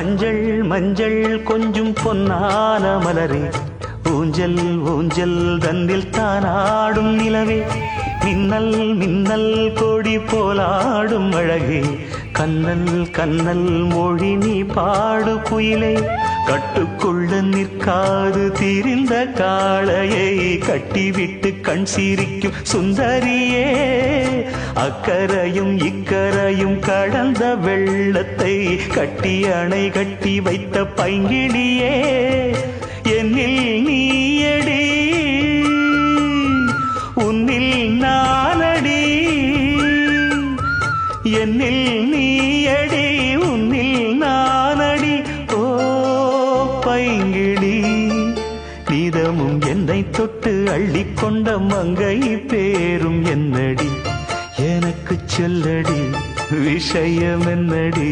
மஞ்சள் மஞ்சள் கொஞ்சம் பொன்னான மலரே, ஊஞ்சல் ஊஞ்சல் தன்னில் தானாடும் நிலவே, மின்னல் மின்னல் கொடி போலாடும் அழகே, கண்ணல் கண்ணல் மொழி நீ பாடு குயிலே, கட்டுக்குள்ள நிற்காது திரிந்த காளையை கட்டிவிட்டு கண் சிரிக்கும் சுந்தரியே, அக்கரையும் இக்கரையும் கடந்த வெள்ளத்தை கட்டி அணை கட்டி வைத்த பைங்கிளியே, என்னில் நீயடி உன்னில் நானடி, என்னில் நீயடி உன்னில் நானடி. ஓ பைங்கிளி, நீதமும் என்னை தொட்டு அள்ளிக்கொண்ட மங்கை பேரும் என்னடி, எனக்கு சொல்லடி விஷயம் என்னடி.